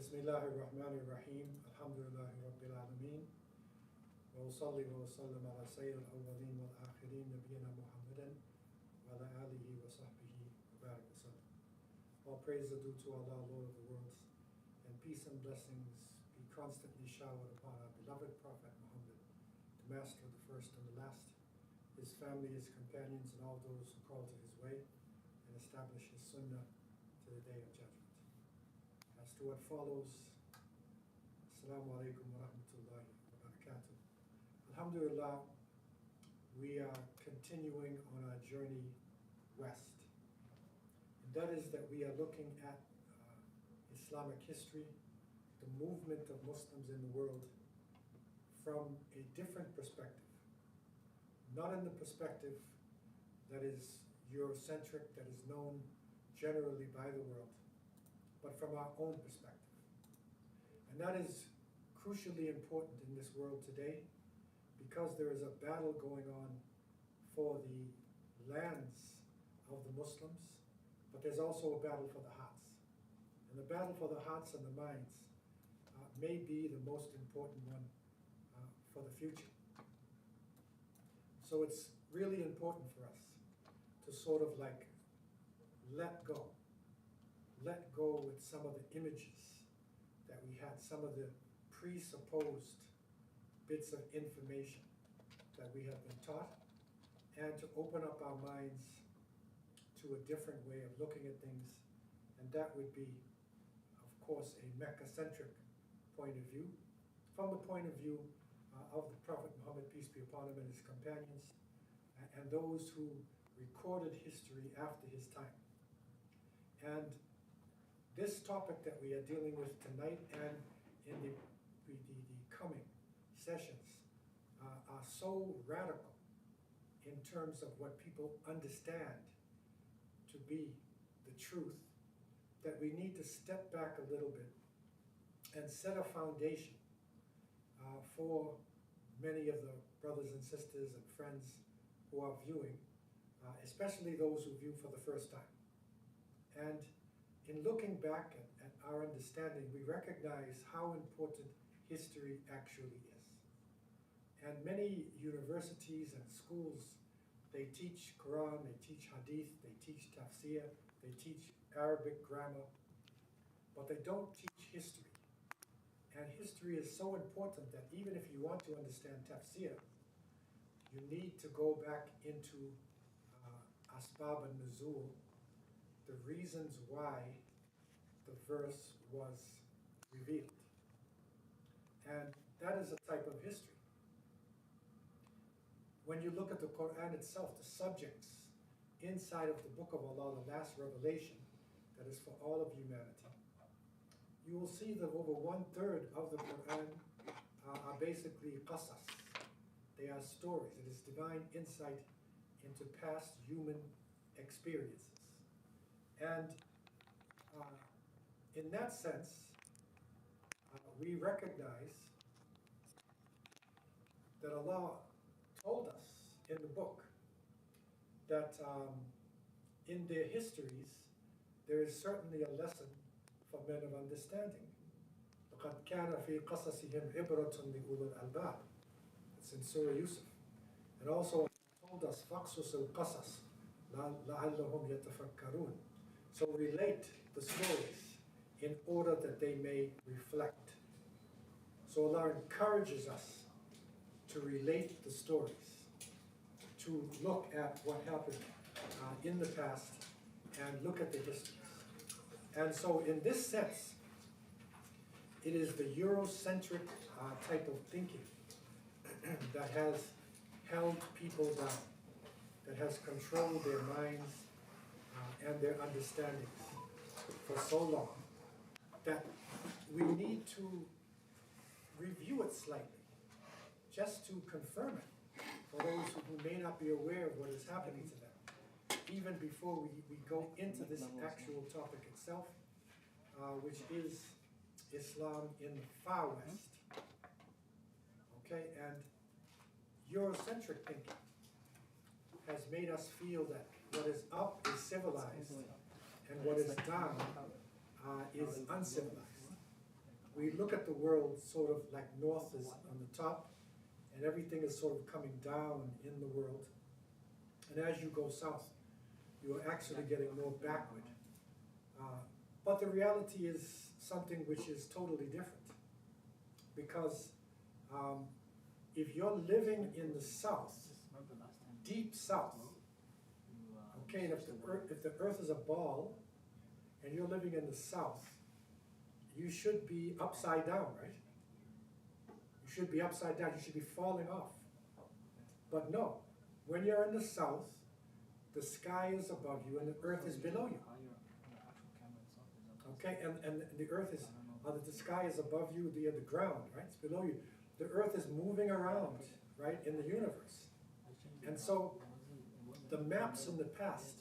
Bismillahir Rahmanir Rahim. Alhamdulillahi Rabbil Alameen. Wa usalli wa usallim ala sayyidil awwaleen wal akhirin nabiyyina Muhammadan wa ala alihi wa sahbihi wa barik wa sallam. All praise are due to Allah, Lord of the worlds, and peace and blessings be constantly showered upon our beloved Prophet Muhammad, the master of the first and the last, his family, his companions, and all those who call to his way and establish his sunnah to the day of judgment. As to what follows, Assalamu alaikum wa rahmatullahi wa barakatuh. Alhamdulillah, we are continuing on our journey west. And that is that we are looking at Islamic history, the movement of Muslims in the world, from a different perspective. Not in the perspective that is Eurocentric, that is known generally by the world, but from our own perspective. And that is crucially important in this world today because there is a battle going on for the lands of the Muslims, but there's also a battle for the hearts. And the battle for the hearts and the minds may be the most important one for the future. So it's really important for us to sort of like let go with some of the images that we had, some of the presupposed bits of information that we have been taught, and to open up our minds to a different way of looking at things. And that would be, of course, a Mecca-centric point of view, from the point of view of the Prophet Muhammad, peace be upon him, and his companions, and those who recorded history after his time. And this topic that we are dealing with tonight and in the coming sessions are so radical in terms of what people understand to be the truth that we need to step back a little bit and set a foundation for many of the brothers and sisters and friends who are viewing, especially those who view for the first time. And in looking back at our understanding, we recognize how important history actually is. And many universities and schools, they teach Quran, they teach Hadith, they teach Tafsir, they teach Arabic grammar, but they don't teach history. And history is so important that even if you want to understand Tafsir, you need to go back into Asbab al-Nuzul, the reasons why the verse was revealed. And that is a type of history. When you look at the Quran itself, the subjects inside of the Book of Allah, the last revelation that is for all of humanity, you will see that over 1/3 of the Quran are basically qasas. They are stories. It is divine insight into past human experiences. And in that sense, we recognize that Allah told us in the book that in their histories, there is certainly a lesson for men of understanding. لَقَدْ كَانَ فِي قَصَصِهِمْ عِبْرَةٌ لِأُولِي الْأَلْبَابِ. It's in Surah Yusuf. And also told us فَقْصُصِ الْقَصَصِ لَعَلَّهُمْ يَتَفَكَّرُونَ. So relate the stories in order that they may reflect. So Allah encourages us to relate the stories, to look at what happened in the past and look at the histories. And so in this sense, it is the Eurocentric type of thinking that has held people down, that has controlled their minds and their understandings for so long, that we need to review it slightly, just to confirm it for those who may not be aware of what is happening to them, even before we go into this actual topic itself, which is Islam in the far west. Okay, and Eurocentric thinking has made us feel that what is up is civilized and what is down is uncivilized. we look at the world sort of like north is on the top, and everything is sort of coming down in the world. And as you go south, you are actually getting more backward. But the reality is something which is totally different. Because if you're living in the south, deep south, okay, and if the earth is a ball, and you're living in the south, you should be upside down, right? You should be upside down. You should be falling off. But no, when you're in the south, the sky is above you and the earth is below you. Okay, and the earth is, the sky is above you, the ground, right? It's below you. The earth is moving around, right, in the universe. And so the maps in the past,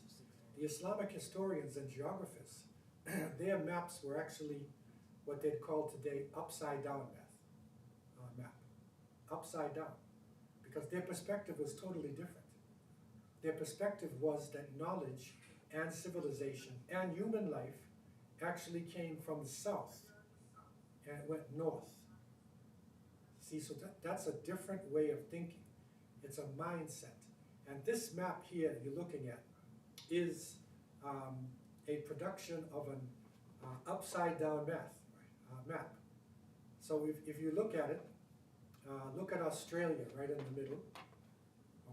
the Islamic historians and geographers, their maps were actually what they'd call today upside down map. Upside down. Because their perspective was totally different. Their perspective was that knowledge and civilization and human life actually came from the south and went north. See, so that's a different way of thinking. It's a mindset. And this map here you're looking at is a production of an upside-down map. So if you look at it, look at Australia right in the middle.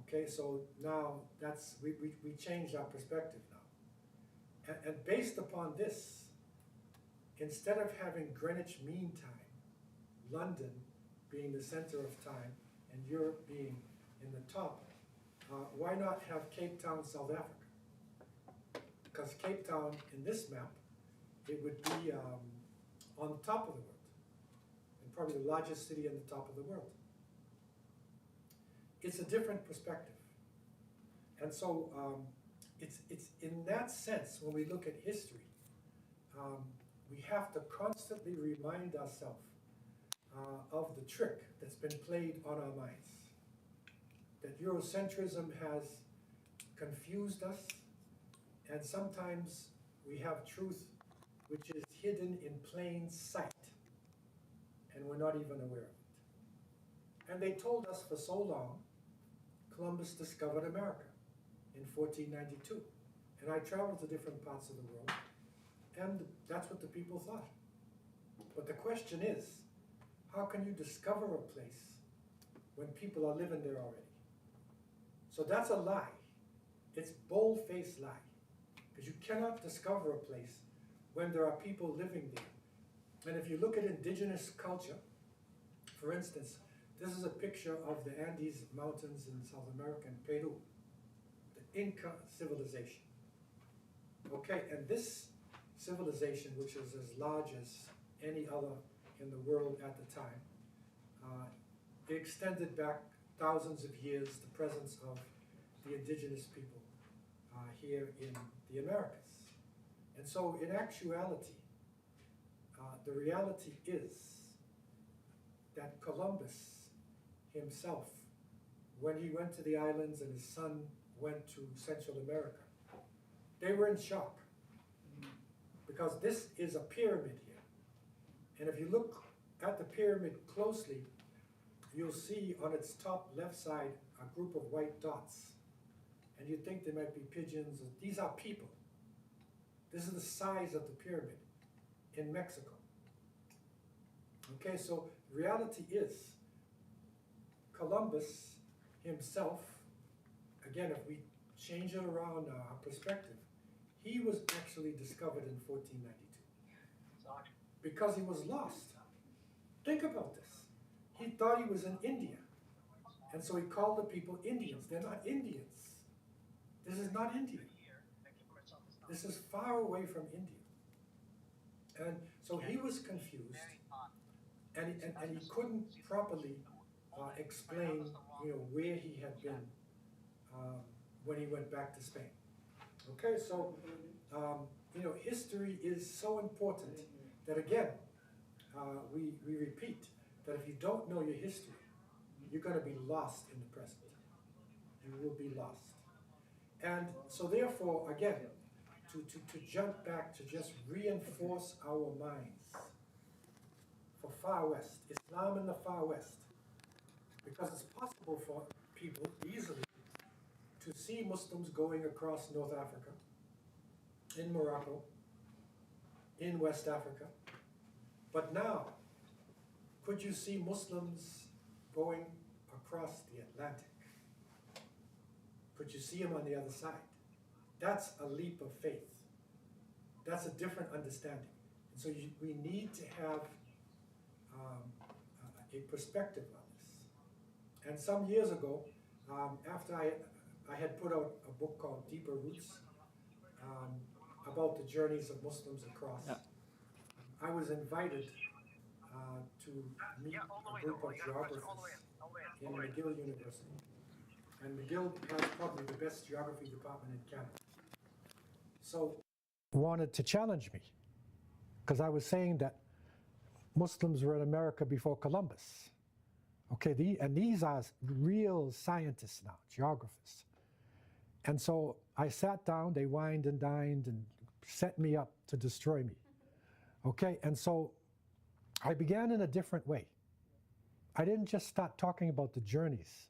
Okay, so now we changed our perspective now. And based upon this, instead of having Greenwich Mean Time, London being the center of time and Europe being in the top, why not have Cape Town, South Africa? Because Cape Town, in this map, it would be on the top of the world, and probably the largest city on the top of the world. It's a different perspective. And so it's in that sense, when we look at history, we have to constantly remind ourselves of the trick that's been played on our minds. That Eurocentrism has confused us, and sometimes we have truth which is hidden in plain sight, and we're not even aware of it. And they told us for so long, Columbus discovered America in 1492. And I traveled to different parts of the world, and that's what the people thought. But the question is, how can you discover a place when people are living there already? So that's a lie. It's bold-faced lie. Because you cannot discover a place when there are people living there. And if you look at indigenous culture, for instance, this is a picture of the Andes Mountains in South America and Peru, the Inca civilization. Okay, and this civilization, which is as large as any other in the world at the time, it extended back thousands of years, the presence of the indigenous people here in the Americas. And so in actuality, the reality is that Columbus himself, when he went to the islands and his son went to Central America, they were in shock. Because this is a pyramid here. And if you look at the pyramid closely, you'll see on its top left side a group of white dots. And you'd think they might be pigeons. These are people. This is the size of the pyramid in Mexico. Okay, so the reality is Columbus himself, again, if we change it around our perspective, he was actually discovered in 1492 because he was lost. Think about this. He thought he was in India, and so he called the people Indians. They're not Indians. This is not India. This is far away from India. And so he was confused, and he couldn't properly explain, where he had been when he went back to Spain. Okay, so history is so important that again, we repeat that if you don't know your history, you're going to be lost in the present. You will be lost. And so therefore, again, to jump back to just reinforce our minds, for Far West, Islam in the Far West, because it's possible for people easily to see Muslims going across North Africa, in Morocco, in West Africa. But now, could you see Muslims going across the Atlantic? Could you see them on the other side? That's a leap of faith. That's a different understanding. And so we need to have a perspective on this. And some years ago, after I had put out a book called Deeper Roots, about the journeys of Muslims across, I was invited to meet a group of geographers in McGill University. And McGill has probably the best geography department in Canada. So wanted to challenge me, because I was saying that Muslims were in America before Columbus. Okay, and these are real scientists now, geographers. And so I sat down, they wined and dined and set me up to destroy me. Okay, and so I began in a different way. I didn't just start talking about the journeys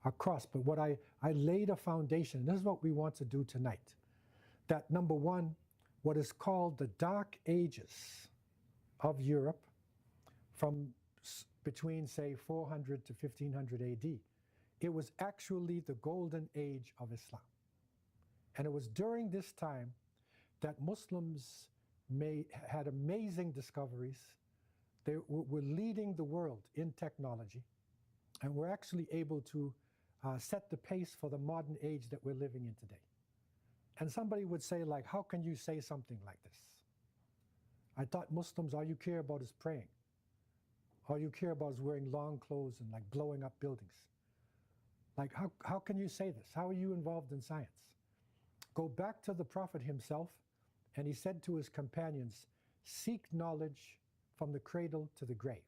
across, but what I laid a foundation. This is what we want to do tonight. That number one, what is called the Dark Ages of Europe from between, say, 400 to 1500 AD. It was actually the golden age of Islam. And it was during this time that Muslims had amazing discoveries. They were leading the world in technology, and were actually able to set the pace for the modern age that we're living in today. And somebody would say, like, how can you say something like this? I thought Muslims, all you care about is praying. All you care about is wearing long clothes and like blowing up buildings. Like, how can you say this? How are you involved in science? Go back to the Prophet himself, and he said to his companions, seek knowledge from the cradle to the grave.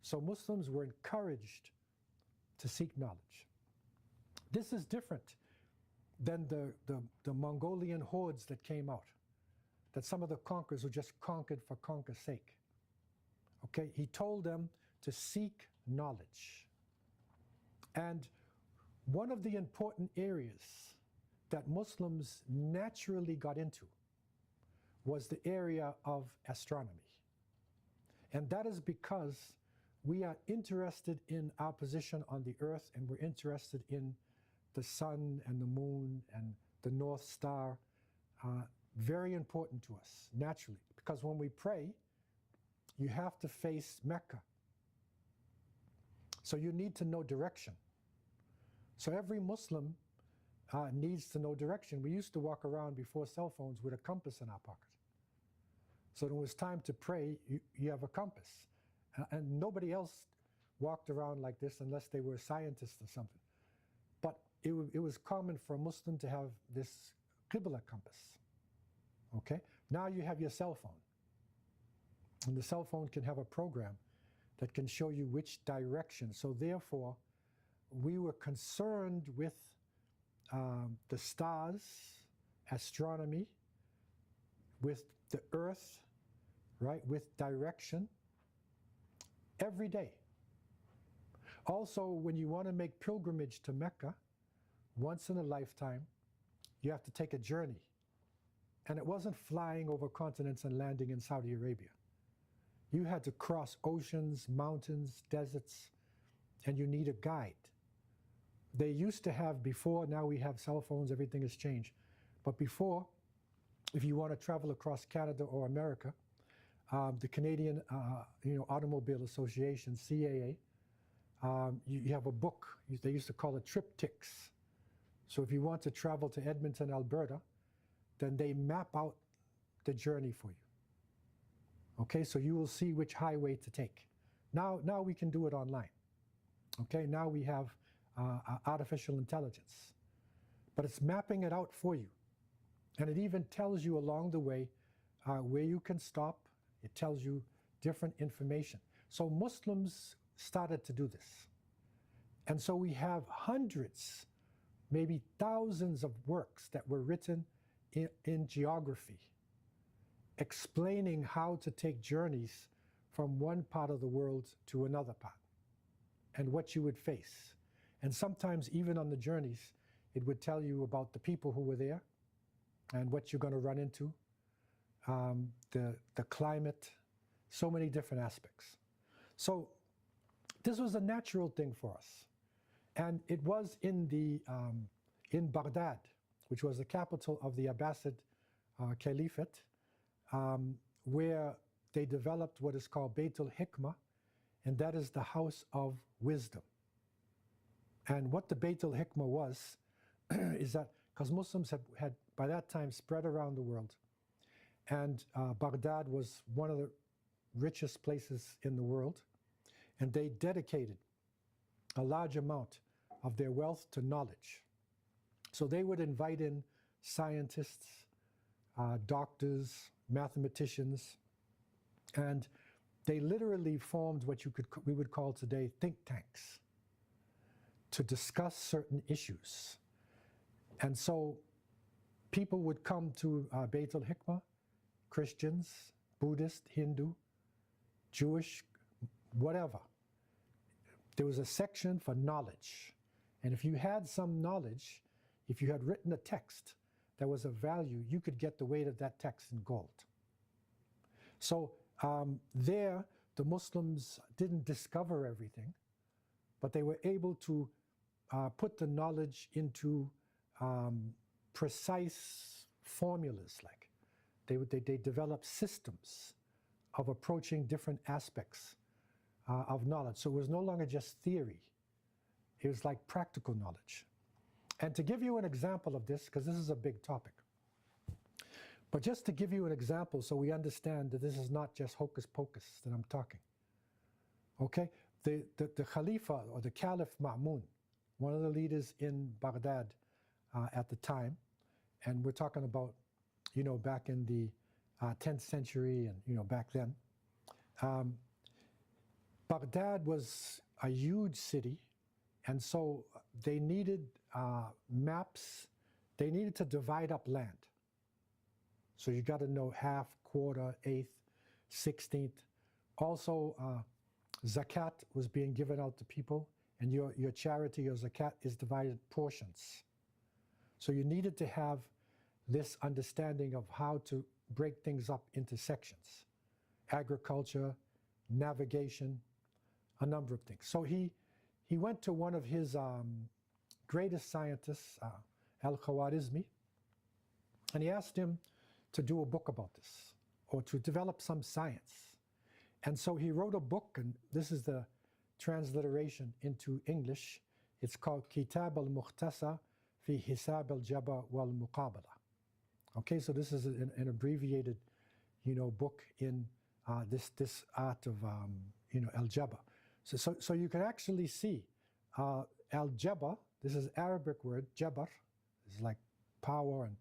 So Muslims were encouraged to seek knowledge. This is different than the Mongolian hordes that came out, that some of the conquerors were just conquered for conquer's sake. Okay, he told them to seek knowledge. And one of the important areas that Muslims naturally got into was the area of astronomy. And that is because we are interested in our position on the earth, and we're interested in the sun and the moon and the North Star. Very important to us, naturally, because when we pray, you have to face Mecca. So you need to know direction. So every Muslim needs to know direction. We used to walk around before cell phones with a compass in our pocket. So when it was time to pray, you have a compass. And nobody else walked around like this unless they were a scientist or something. But it was common for a Muslim to have this Qibla compass. Okay? Now you have your cell phone. And the cell phone can have a program that can show you which direction. So therefore, we were concerned with the stars, astronomy, with the earth, right, with direction, every day. Also, when you want to make pilgrimage to Mecca, once in a lifetime, you have to take a journey. And it wasn't flying over continents and landing in Saudi Arabia. You had to cross oceans, mountains, deserts, and you need a guide. They used to have before, now we have cell phones, everything has changed. But before, if you want to travel across Canada or America, the Canadian Automobile Association, CAA, you have a book, they used to call it triptychs. So if you want to travel to Edmonton, Alberta, then they map out the journey for you. Okay, so you will see which highway to take. Now we can do it online. Okay, now we have artificial intelligence. But it's mapping it out for you. And it even tells you along the way where you can stop. It tells you different information. So Muslims started to do this. And so we have hundreds, maybe thousands of works that were written in geography, explaining how to take journeys from one part of the world to another part and what you would face. And sometimes even on the journeys, it would tell you about the people who were there and what you're going to run into, the climate, so many different aspects. So this was a natural thing for us. And it was in Baghdad, which was the capital of the Abbasid Caliphate, where they developed what is called Beit al-Hikmah, and that is the house of wisdom. And what the Beit al-Hikmah was, is that, because Muslims had by that time spread around the world, and Baghdad was one of the richest places in the world, and they dedicated a large amount of their wealth to knowledge. So they would invite in scientists, doctors, mathematicians, and they literally formed what we would call today think tanks to discuss certain issues. And so people would come to Beit al-Hikmah, Christians, Buddhist, Hindu, Jewish, whatever. There was a section for knowledge. And if you had some knowledge, if you had written a text that was of value, you could get the weight of that text in gold. So there, the Muslims didn't discover everything, but they were able to put the knowledge into precise formulas. Like they developed systems of approaching different aspects of knowledge. So it was no longer just theory. It was like practical knowledge. And to give you an example of this, because this is a big topic, but just to give you an example so we understand that this is not just hocus pocus that I'm talking. Okay? The Khalifa, or the Caliph Ma'mun, one of the leaders in Baghdad at the time, and we're talking about, back in the 10th century and, back then. Baghdad was a huge city, and so they needed maps. They needed to divide up land. So you got to know half, quarter, eighth, 16th. Also, zakat was being given out to people, and your charity, your zakat, is divided portions. So you needed to have this understanding of how to break things up into sections. Agriculture, navigation, a number of things. So he went to one of his greatest scientists, Al-Khwarizmi, and he asked him to do a book about this, or to develop some science. And so he wrote a book, and this is the transliteration into English. It's called Kitab al-Mukhtasar fi Hisab al-Jaba wal-Muqabala. Okay, so this is an abbreviated, book in this art of, al-Jaba. So you can actually see al-Jaba, this is Arabic word, Jabar, is like power, and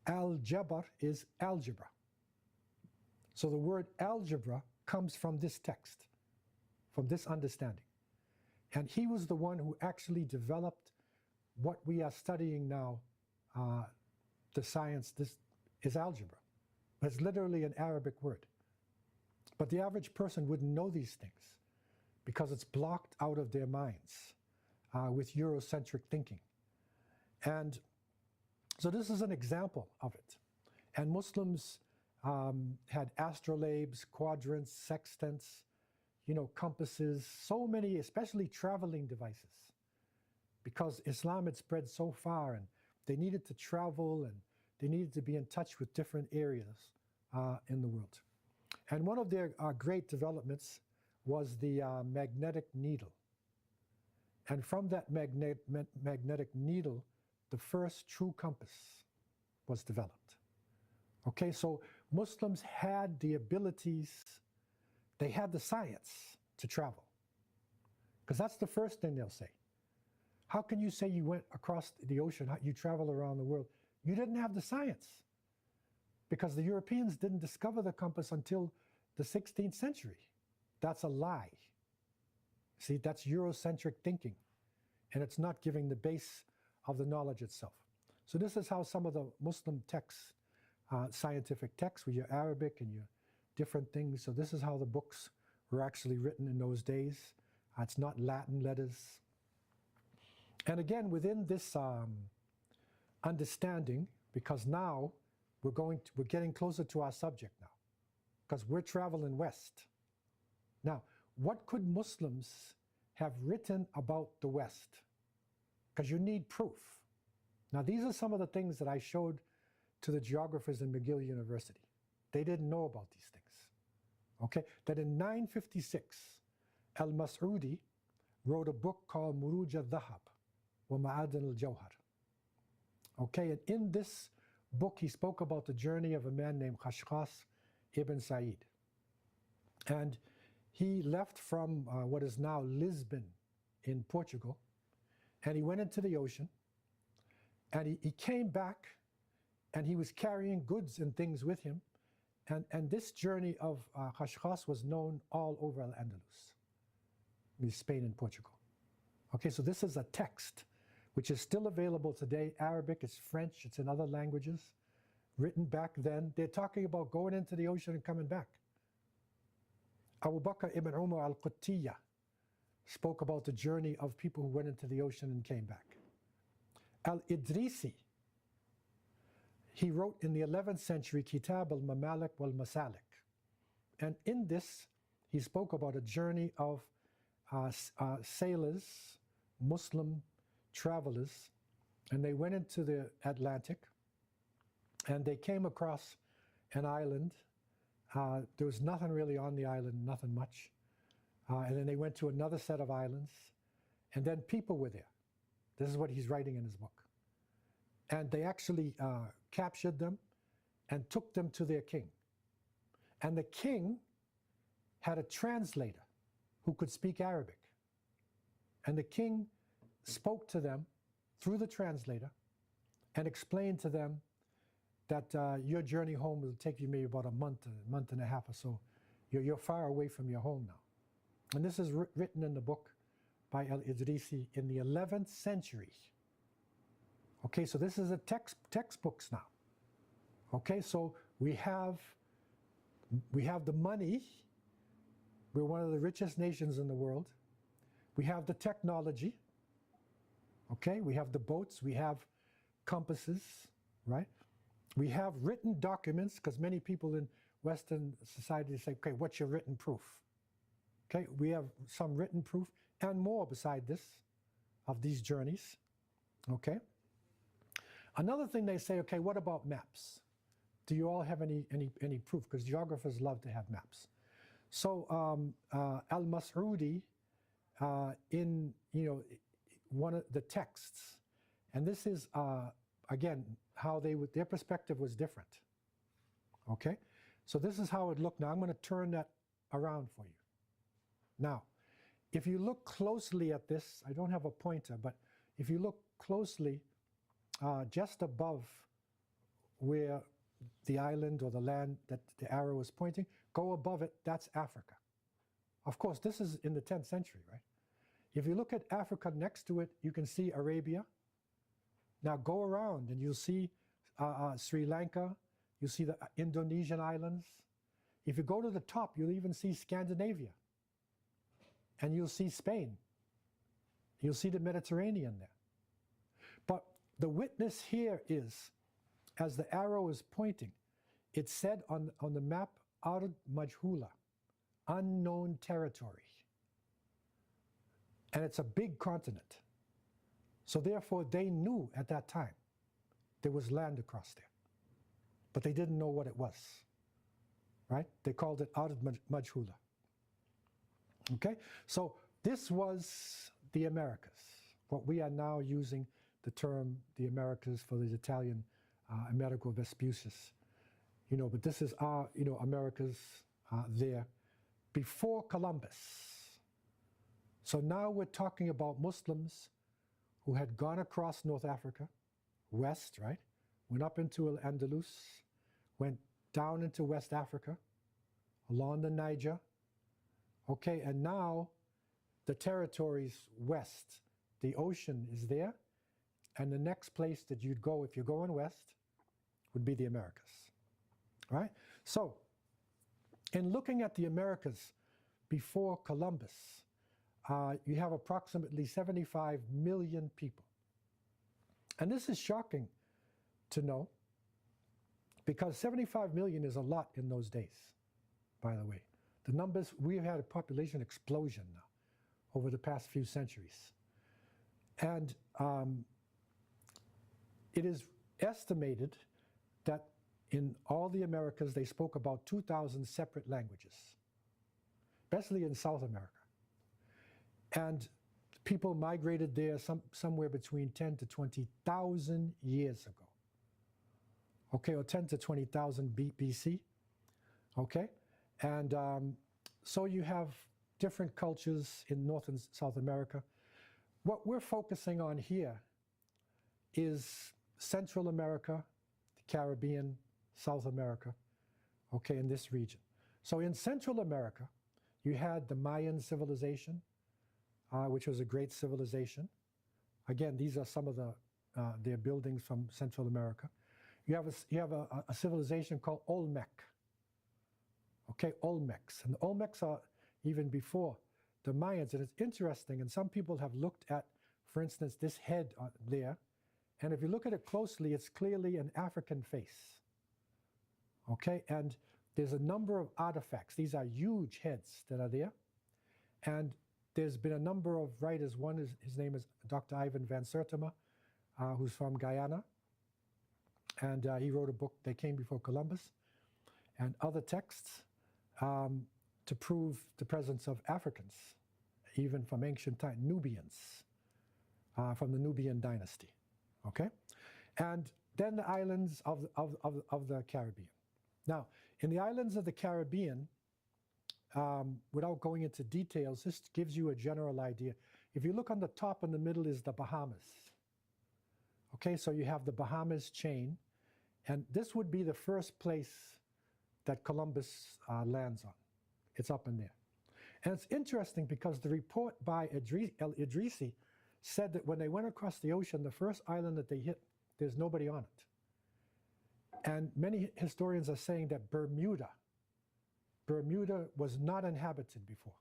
al-Jabar is algebra. So the word algebra comes from this text, from this understanding. And he was the one who actually developed what we are studying now, the science. This is algebra. It's literally an Arabic word. But the average person wouldn't know these things because it's blocked out of their minds with Eurocentric thinking. And so this is an example of it. And Muslims had astrolabes, quadrants, sextants, compasses, so many, especially traveling devices, because Islam had spread so far, and they needed to travel, and they needed to be in touch with different areas in the world. And one of their great developments was the magnetic needle. And from that magnetic needle, the first true compass was developed. Okay, so Muslims had the abilities, they had the science to travel. Because that's the first thing they'll say. How can you say you went across the ocean, you travel around the world? You didn't have the science. Because the Europeans didn't discover the compass until the 16th century. That's a lie. See, that's Eurocentric thinking. And it's not giving the base of the knowledge itself. So this is how some of the Muslim texts, scientific texts, with your Arabic and your different things. So this is how the books were actually written in those days. It's not Latin letters. And again, within this understanding, because now we're getting closer to our subject now, because we're traveling west. Now, what could Muslims have written about the West? Because you need proof. Now, these are some of the things that I showed to the geographers in McGill University. They didn't know about these things. Okay, that in 956, Al-Mas'udi wrote a book called Muruj al-Dhahab wa Ma'adan al-Jawhar. Okay, and in this book, he spoke about the journey of a man named Khashkhas ibn Sa'id. And he left from what is now Lisbon in Portugal, and he went into the ocean, and he came back, and he was carrying goods and things with him. And this journey of Khashkhas was known all over Al-Andalus, Spain and Portugal. Okay, so this is a text which is still available today. Arabic, it's French, it's in other languages, written back then. They're talking about going into the ocean and coming back. Abu Bakr ibn Umar al-Qutiyya spoke about the journey of people who went into the ocean and came back. Al-Idrisi, he wrote in the 11th century Kitab al-Mamalik wal-Masalik. And in this, he spoke about a journey of sailors, Muslim travelers, and they went into the Atlantic, and they came across an island. There was nothing really on the island, nothing much. And then they went to another set of islands, and then people were there. This is what he's writing in his book. And they actually captured them and took them to their king. And the king had a translator who could speak Arabic. And the king spoke to them through the translator and explained to them that your journey home will take you maybe about a month and a half or so. You're far away from your home now. And this is written in the book by Al-Idrisi in the 11th century. Okay, so this is a textbooks now. Okay, so we have the money. We're one of the richest nations in the world. We have the technology. Okay, we have the boats, we have compasses, right? We have written documents, because many people in Western society say, okay, what's your written proof? Okay, we have some written proof and more beside this of these journeys. Okay. Another thing they say, okay, what about maps? Do you all have any proof? Because geographers love to have maps. So Al-Mas'udi, in one of the texts, and this is again how their perspective was different. Okay, so this is how it looked. Now I'm going to turn that around for you. Now, if you look closely at this, I don't have a pointer, but if you look closely, just above where the island or the land that the arrow is pointing, go above it, that's Africa. Of course, this is in the 10th century, right? If you look at Africa next to it, you can see Arabia. Now go around and you'll see Sri Lanka, you see the Indonesian islands. If you go to the top, you'll even see Scandinavia. And you'll see Spain. You'll see the Mediterranean there. But the witness here is, as the arrow is pointing, it said on the map, Ard Majhula, unknown territory. And it's a big continent. So therefore, they knew at that time there was land across there. But they didn't know what it was, right? They called it Ard Majhula. Okay, so this was the Americas, what we are now using the term the Americas for the Italian Amerigo Vespucius, but this is our, Americas there before Columbus. So now we're talking about Muslims who had gone across North Africa, west, right? Went up into Al-Andalus, went down into West Africa, along the Niger. Okay, and now the territory's west. The ocean is there, and the next place that you'd go if you're going west would be the Americas, right? So in looking at the Americas before Columbus, you have approximately 75 million people. And this is shocking to know, because 75 million is a lot in those days, by the way. The numbers, we've had a population explosion now over the past few centuries. And it is estimated that in all the Americas, they spoke about 2,000 separate languages, especially in South America. And people migrated there somewhere between 10 to 20,000 years ago. Okay, or 10 to 20,000 BC. Okay, and so you have different cultures in North and South America. What we're focusing on here is Central America, the Caribbean, South America, okay, in this region. So in Central America, you had the Mayan civilization, which was a great civilization. Again, these are some of their buildings from Central America. You have a civilization called Olmec. Okay, Olmecs. And the Olmecs are even before the Mayans. And it's interesting, and some people have looked at, for instance, this head there. And if you look at it closely, it's clearly an African face. Okay, and there's a number of artifacts. These are huge heads that are there. And there's been a number of writers. One is, his name is Dr. Ivan van Sertima, who's from Guyana. And he wrote a book, They Came Before Columbus, and other texts to prove the presence of Africans, even from ancient time, Nubians, from the Nubian dynasty, okay? And then the islands of the Caribbean. Now, in the islands of the Caribbean, without going into details, this gives you a general idea. If you look on the top, in the middle is the Bahamas. Okay, so you have the Bahamas chain, and this would be the first place that Columbus lands on. It's up in there. And it's interesting because the report by El Idrisi said that when they went across the ocean, the first island that they hit, there's nobody on it. And many historians are saying that Bermuda was not inhabited before.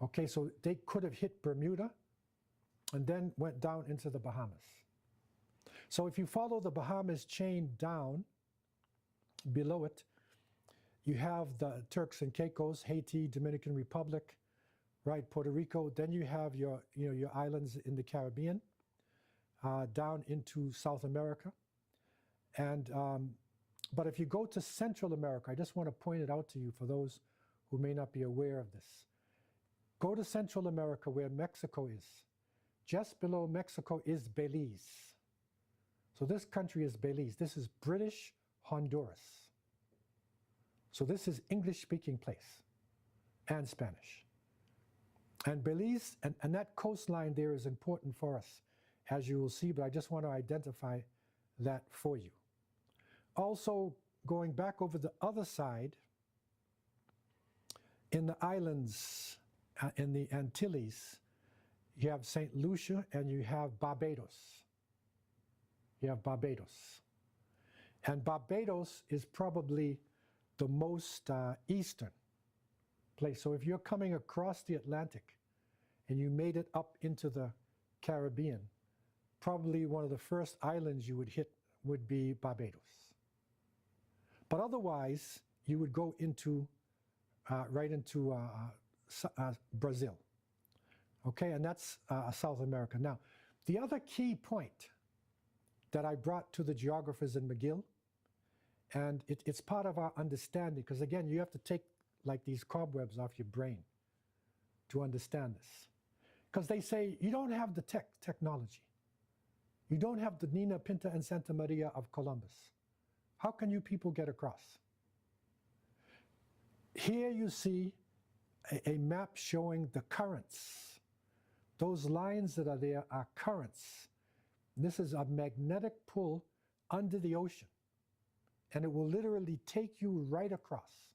Okay, so they could have hit Bermuda and then went down into the Bahamas. So if you follow the Bahamas chain down, below it, you have the Turks and Caicos, Haiti, Dominican Republic, right, Puerto Rico. Then you have your islands in the Caribbean, down into South America. And, but if you go to Central America, I just want to point it out to you for those who may not be aware of this. Go to Central America where Mexico is. Just below Mexico is Belize. So this country is Belize. This is British Honduras. So this is English-speaking place and Spanish. And Belize, and that coastline there is important for us, as you will see, but I just want to identify that for you. Also, going back over the other side, in the islands, in the Antilles, you have St. Lucia and you have Barbados. You have Barbados. And Barbados is probably the most eastern place. So if you're coming across the Atlantic and you made it up into the Caribbean, probably one of the first islands you would hit would be Barbados. But otherwise, you would go into, right into Brazil. Okay, and that's South America. Now, the other key point that I brought to the geographers in McGill, and it's part of our understanding, because again, you have to take like these cobwebs off your brain to understand this. Because they say, you don't have the technology. You don't have the Nina, Pinta, and Santa Maria of Columbus. How can you people get across? Here you see a map showing the currents. Those lines that are there are currents. This is a magnetic pull under the ocean, and it will literally take you right across.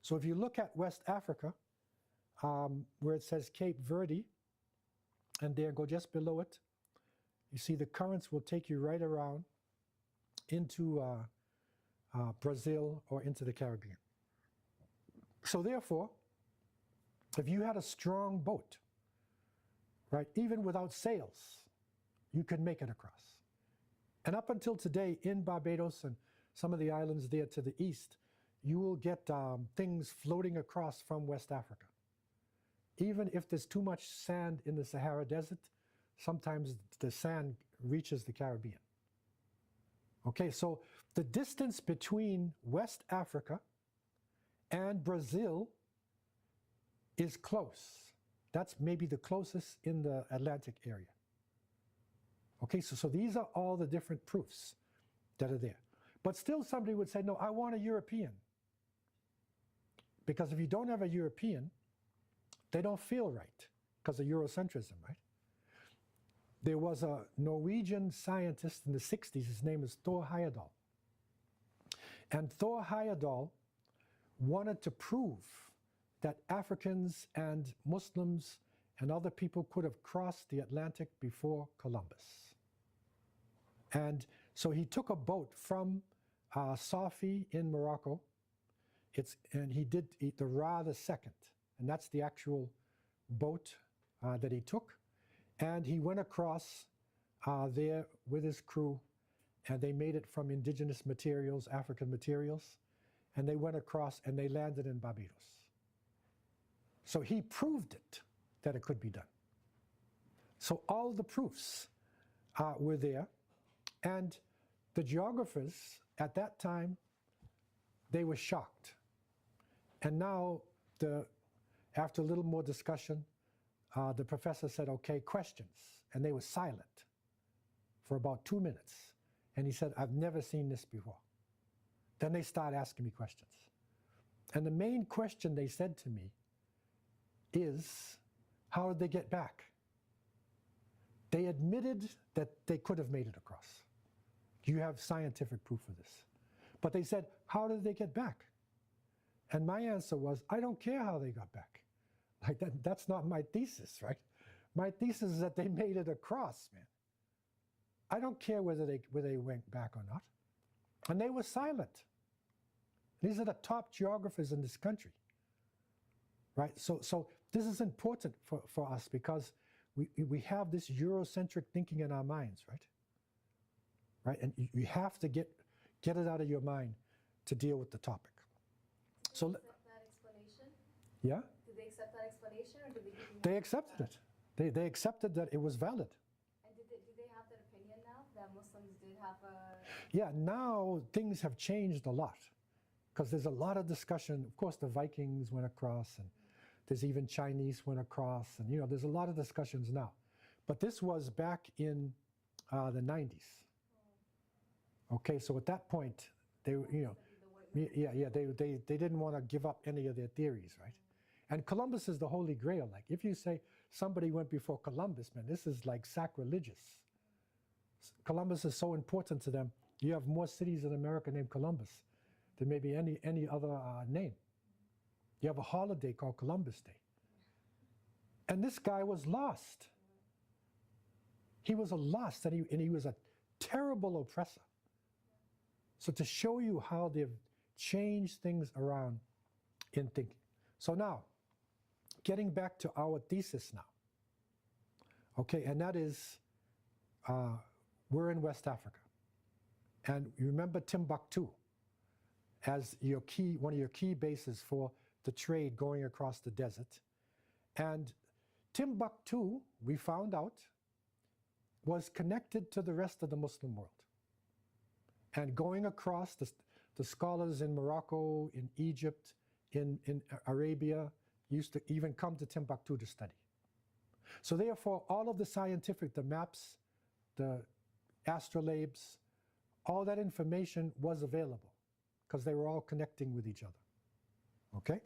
So if you look at West Africa, where it says Cape Verde, and there, go just below it, you see the currents will take you right around into Brazil or into the Caribbean. So therefore, if you had a strong boat, right, even without sails, you could make it across. And up until today, in Barbados and some of the islands there to the east, you will get things floating across from West Africa. Even if there's too much sand in the Sahara Desert, sometimes the sand reaches the Caribbean. Okay, so the distance between West Africa and Brazil is close. That's maybe the closest in the Atlantic area. Okay, so these are all the different proofs that are there. But still somebody would say, no, I want a European. Because if you don't have a European, they don't feel right because of Eurocentrism, right? There was a Norwegian scientist in the 60s, his name is Thor Heyerdahl. And Thor Heyerdahl wanted to prove that Africans and Muslims and other people could have crossed the Atlantic before Columbus. And so he took a boat from Safi in Morocco, and he did the Ra II, and that's the actual boat that he took. And he went across there with his crew, and they made it from indigenous materials, African materials, and they went across and they landed in Barbados. So he proved it, that it could be done. So all the proofs were there, and the geographers at that time, they were shocked. And now, after a little more discussion, the professor said, okay, questions. And they were silent for about 2 minutes. And he said, I've never seen this before. Then they started asking me questions. And the main question they said to me is, how did they get back? They admitted that they could have made it across. You have scientific proof of this. But they said, how did they get back? And my answer was, I don't care how they got back. Like that's not my thesis, right? My thesis is that they made it across, man. I don't care whether they went back or not. And they were silent. These are the top geographers in this country, right? So this is important for us because we have this Eurocentric thinking in our minds, right? Right, and you have to get it out of your mind to deal with the topic. Did they accept that explanation? Yeah? Did they accept that explanation, or did they give you They accepted it. They accepted that it was valid. And do they have that opinion now, that Muslims did have a... Yeah, now things have changed a lot because there's a lot of discussion. Of course, the Vikings went across, and there's even Chinese went across, and there's a lot of discussions now. But this was back in the 90s. Okay, so at that point, they didn't want to give up any of their theories, right? And Columbus is the Holy Grail. Like, if you say somebody went before Columbus, man, this is like sacrilegious. Columbus is so important to them. You have more cities in America named Columbus than maybe any other name. You have a holiday called Columbus Day. And this guy was lost. He was lost, and he was a terrible oppressor. So to show you how they've changed things around in thinking. So now, getting back to our thesis now. Okay, and that is, we're in West Africa. And you remember Timbuktu as one of your key bases for the trade going across the desert. And Timbuktu, we found out, was connected to the rest of the Muslim world. And going across, the scholars in Morocco, in Egypt, in Arabia, used to even come to Timbuktu to study. So therefore, all of the scientific, the maps, the astrolabes, all that information was available because they were all connecting with each other. Okay?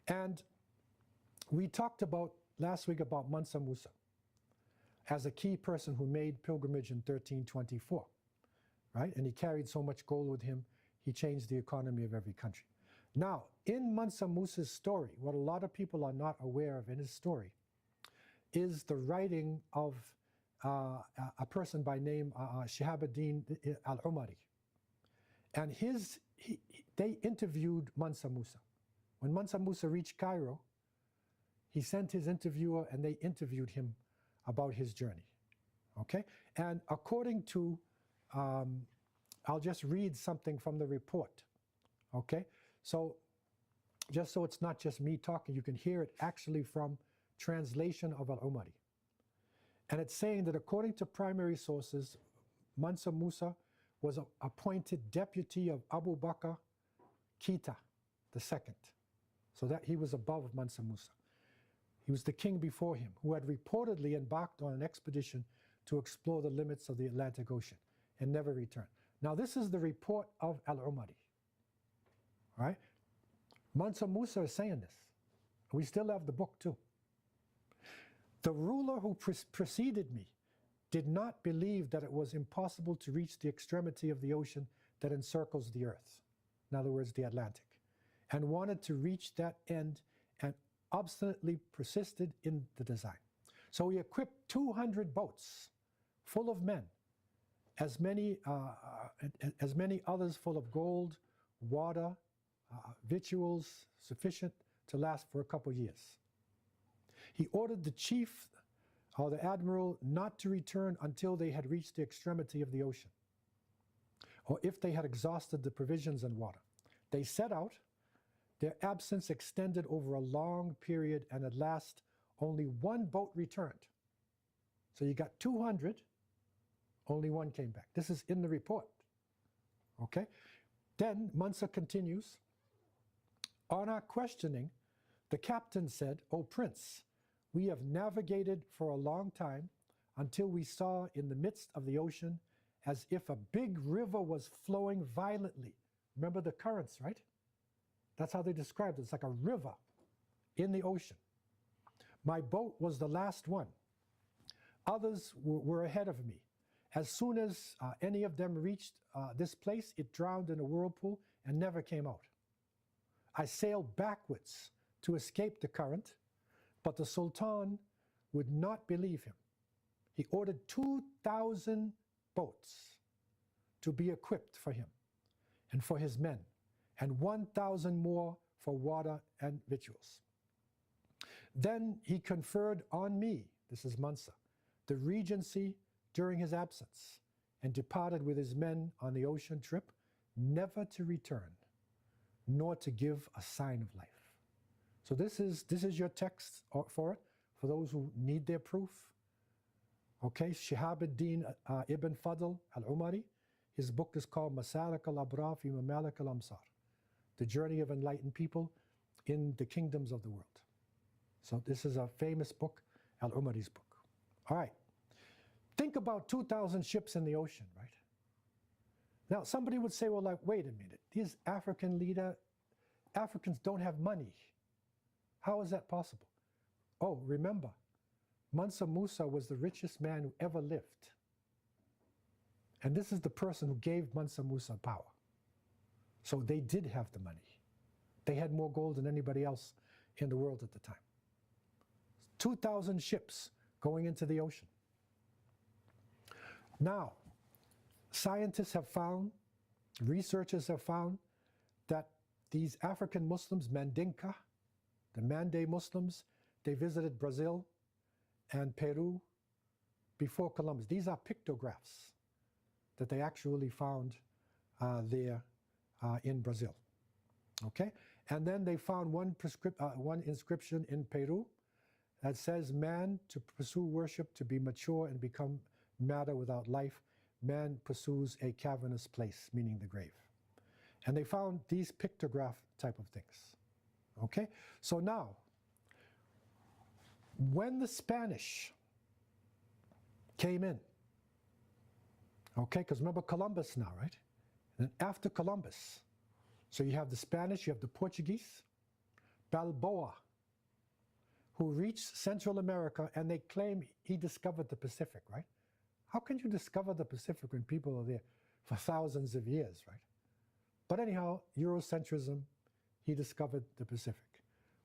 And we talked about last week about Mansa Musa as a key person who made pilgrimage in 1324. Right? And he carried so much gold with him, he changed the economy of every country. Now, in Mansa Musa's story, what a lot of people are not aware of in his story is the writing of a person by name Shihabuddin al-Umari. And they interviewed Mansa Musa. When Mansa Musa reached Cairo, he sent his interviewer and they interviewed him about his journey. Okay? And according to, I'll just read something from the report. Okay? So, just so it's not just me talking, you can hear it actually from translation of Al-Umari. And it's saying that according to primary sources, Mansa Musa was appointed deputy of Abu Bakr Keita II. So that he was above Mansa Musa. He was the king before him, who had reportedly embarked on an expedition to explore the limits of the Atlantic Ocean and never returned. Now this is the report of Al-Umari. All right? Mansa Musa is saying this. We still have the book too. The ruler who preceded me did not believe that it was impossible to reach the extremity of the ocean that encircles the earth, in other words, the Atlantic, and wanted to reach that end and obstinately persisted in the design. So he equipped 200 boats full of men, as many others full of gold, water, victuals sufficient to last for a couple years. He ordered the chief or the admiral not to return until they had reached the extremity of the ocean, or if they had exhausted the provisions and water. They set out. Their absence extended over a long period, and at last only one boat returned. So you got 200, only one came back. This is in the report. Okay? Then Mansa continues, on our questioning, the captain said, "O Prince, we have navigated for a long time until we saw in the midst of the ocean as if a big river was flowing violently." Remember the currents, right? That's how they described it. It's like a river in the ocean. My boat was the last one. Others were ahead of me. As soon as any of them reached this place, it drowned in a whirlpool and never came out. I sailed backwards to escape the current, but the Sultan would not believe him. He ordered 2,000 boats to be equipped for him and for his men, and 1,000 more for water and victuals. Then he conferred on me, this is Mansa, the regency during his absence, and departed with his men on the ocean trip, never to return, nor to give a sign of life. So this is your text for it, for those who need their proof. Okay, Shihab ad-Din ibn Fadl al-Umari, his book is called Masalik al-Abrar fi Mamalik al-Amsar, The Journey of Enlightened People in the Kingdoms of the World. So this is a famous book, Al-Umari's book. All right, think about 2,000 ships in the ocean, right? Now somebody would say, well, like, wait a minute, these Africans don't have money. How is that possible? Oh, remember, Mansa Musa was the richest man who ever lived. And this is the person who gave Mansa Musa power. So they did have the money. They had more gold than anybody else in the world at the time. 2,000 ships going into the ocean. Now, scientists have found, researchers have found that these African Muslims, Mandinka, the Mande Muslims, they visited Brazil and Peru before Columbus. These are pictographs that they actually found there in Brazil. Okay? And then they found one inscription in Peru that says, man to pursue worship, to be mature and become matter without life, man pursues a cavernous place, meaning the grave. And they found these pictograph type of things. Okay? So now, when the Spanish came in, okay, because remember Columbus now, right? And after Columbus, so you have the Spanish, you have the Portuguese, Balboa, who reached Central America, and they claim he discovered the Pacific, right? How can you discover the Pacific when people are there for thousands of years, right? But anyhow, Eurocentrism, he discovered the Pacific.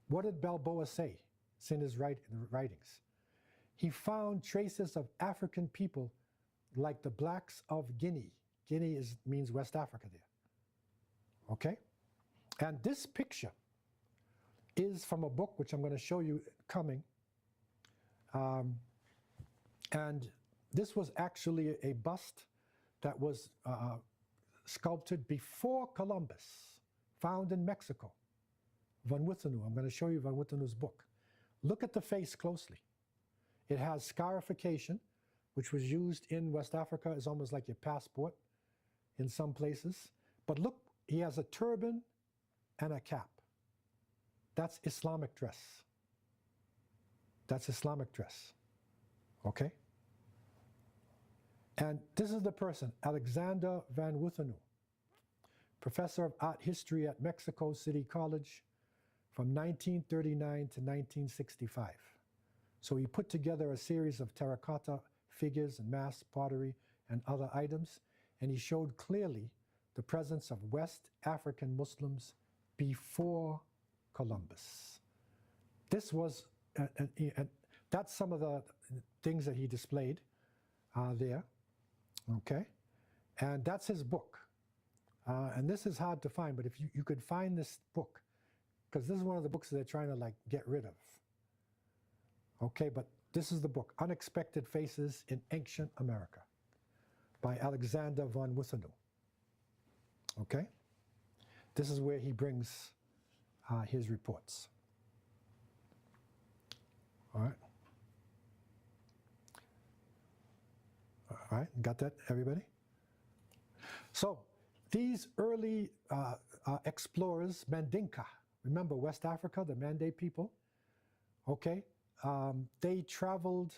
What did Balboa say? It's in his writings. He found traces of African people like the blacks of Guinea. Guinea means West Africa there. Okay? And this picture is from a book which I'm going to show you coming. And this was actually a bust that was sculpted before Columbus, found in Mexico. Van Withenu. I'm going to show you Van Withenu's book. Look at the face closely. It has scarification, which was used in West Africa as almost like your passport in some places. But look, he has a turban and a cap. That's Islamic dress. That's Islamic dress. Okay? And this is the person, Alexander Van Withenu, professor of art history at Mexico City College from 1939 to 1965. So he put together a series of terracotta figures and mass pottery and other items, and he showed clearly the presence of West African Muslims before Columbus. This was, that's some of the things that he displayed there, okay? And that's his book. And this is hard to find, but if you could find this book, because this is one of the books that they're trying to like get rid of. Okay, but this is the book, Unexpected Faces in Ancient America by Alexander Van Withenu. Okay? This is where he brings his reports. All right? All right, got that, everybody? So, these early explorers, Mandinka, remember West Africa, the Mande people? Okay, they traveled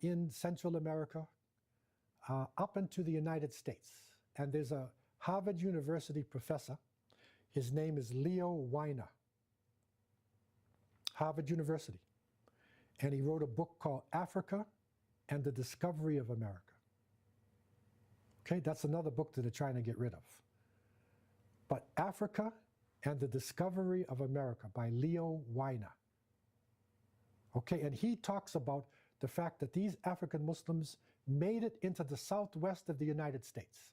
in Central America up into the United States. And there's a Harvard University professor. His name is Leo Weiner. Harvard University. And he wrote a book called Africa and the Discovery of America. Okay, that's another book that they're trying to get rid of. But Africa and the Discovery of America by Leo Weiner. Okay, and he talks about the fact that these African Muslims made it into the southwest of the United States.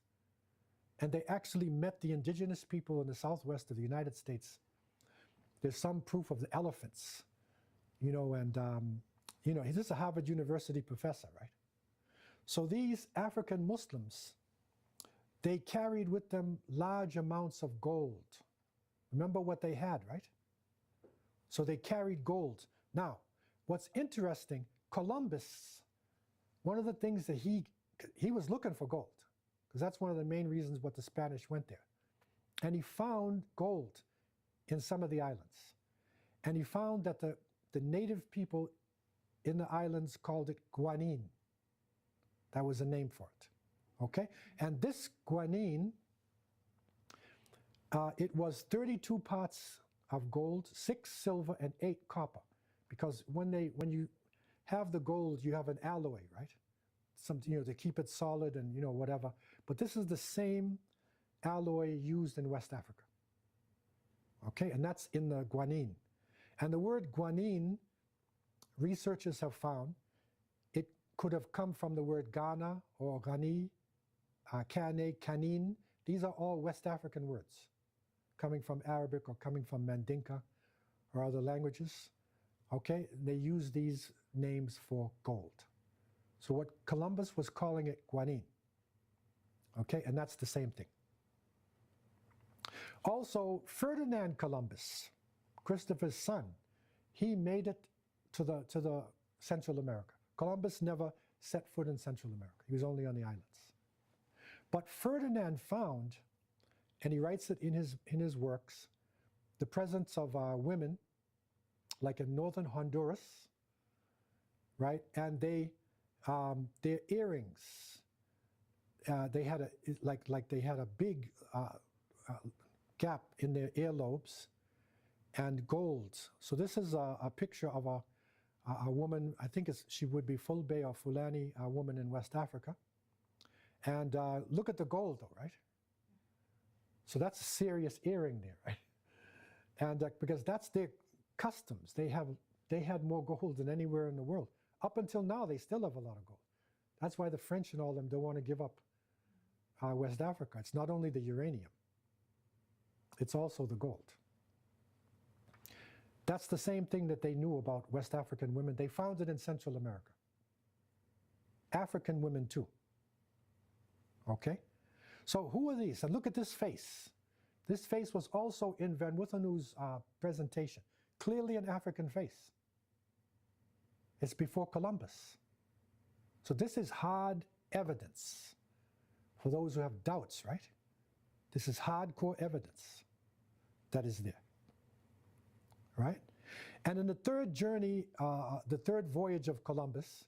And they actually met the indigenous people in the southwest of the United States. There's some proof of the elephants, you know, and, you know, he's a Harvard University professor, right? So these African Muslims, they carried with them large amounts of gold. Remember what they had, right? So they carried gold. Now, what's interesting, Columbus, one of the things that he was looking for gold, because that's one of the main reasons what the Spanish went there. And he found gold in some of the islands. And he found that the native people in the islands called it guanine. That was a name for it, okay? And this guanine, it was 32 parts of gold, 6 silver, and 8 copper. Because when you have the gold, you have an alloy, right? Something, you know, to keep it solid and, you know, whatever. But this is the same alloy used in West Africa. Okay, and that's in the guanine. And the word guanine, researchers have found, it could have come from the word Ghana or Ghani, Kane, Kanin. These are all West African words, coming from Arabic or coming from Mandinka or other languages. Okay, they use these names for gold. So what Columbus was calling it guanine. Okay, and that's the same thing. Also, Ferdinand Columbus, Christopher's son, he made it to the Central America. Columbus never set foot in Central America. He was only on the islands. But Ferdinand found, and he writes it in his works, the presence of women, like in northern Honduras, right? And their earrings, they had a big gap in their earlobes, and gold. So this is a picture of a woman, I think she would be Fulbe or Fulani, a woman in West Africa. And look at the gold though, right? So that's a serious earring there, right? And because that's their customs. They had more gold than anywhere in the world. Up until now, they still have a lot of gold. That's why the French and all them don't want to give up West Africa. It's not only the uranium. It's also the gold. That's the same thing that they knew about West African women. They found it in Central America. African women too. Okay? So who are these? And look at this face. This face was also in Van Wuthenu's presentation. Clearly an African face. It's before Columbus. So this is hard evidence for those who have doubts, right? This is hardcore evidence that is there, right? And in the third journey, the third voyage of Columbus,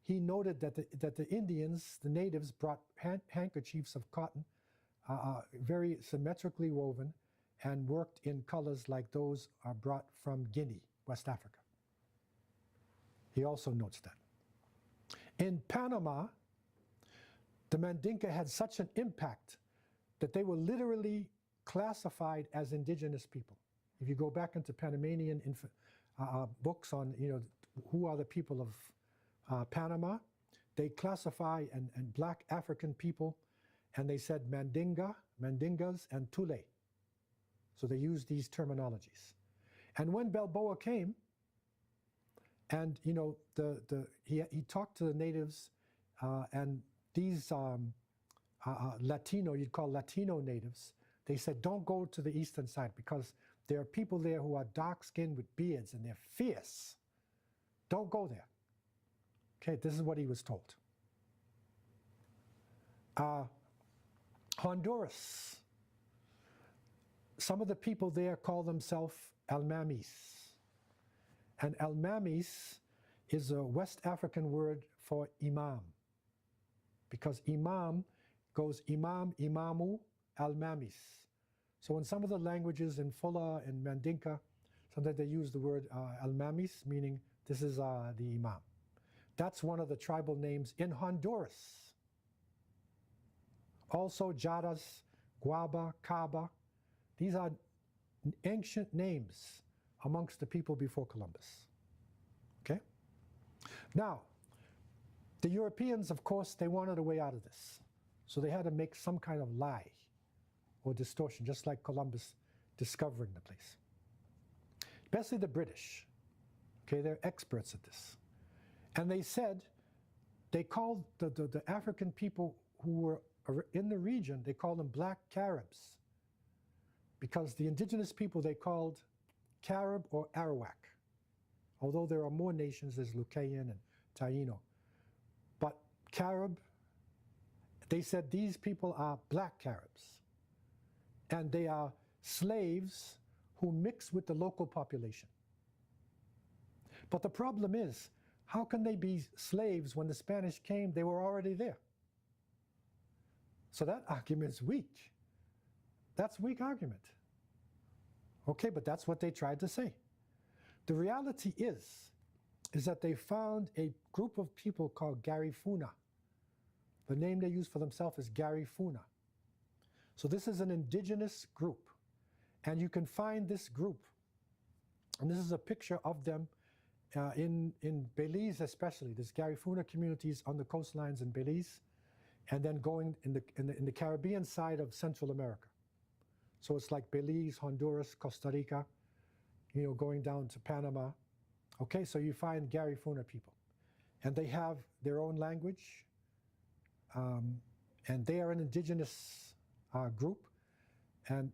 he noted that the Indians, the natives, brought handkerchiefs of cotton, very symmetrically woven, and worked in colors like those are brought from Guinea, West Africa. He also notes that. In Panama, the Mandinka had such an impact that they were literally classified as indigenous people. If you go back into Panamanian books on, who are the people of Panama, they classify and black African people, and they said Mandingas, and Tule. So they used these terminologies. And when Balboa came, and he talked to the natives, and these Latino, you'd call Latino natives, they said, don't go to the eastern side because there are people there who are dark-skinned with beards and they're fierce. Don't go there. Okay, this is what he was told. Honduras. Some of the people there call themselves Almamis. And Almamis is a West African word for imam. Because imam goes imam, imamu, Almamis. So in some of the languages in Fula and Mandinka, sometimes they use the word Almamis, meaning this is the imam. That's one of the tribal names in Honduras. Also Jaras, Guaba, Caba. These are ancient names amongst the people before Columbus. Okay? Now, the Europeans, of course, they wanted a way out of this. So they had to make some kind of lie or distortion, just like Columbus discovering the place. Especially the British. Okay, they're experts at this. And they said, they called the African people who were in the region, they called them Black Caribs. Because the indigenous people they called Carib or Arawak. Although there are more nations, there's Lucayan and Taino. But Carib, they said these people are Black Caribs. And they are slaves who mix with the local population. But the problem is, how can they be slaves when the Spanish came? They were already there. So that argument's weak. That's a weak argument. Okay, but that's what they tried to say. The reality is that they found a group of people called Garifuna. The name they use for themselves is Garifuna. So this is an indigenous group. And you can find this group, and this is a picture of them in Belize especially. There's Garifuna communities on the coastlines in Belize, and then going in the Caribbean side of Central America. So it's like Belize, Honduras, Costa Rica, going down to Panama. Okay, so you find Garifuna people. And they have their own language, and they are an indigenous group. And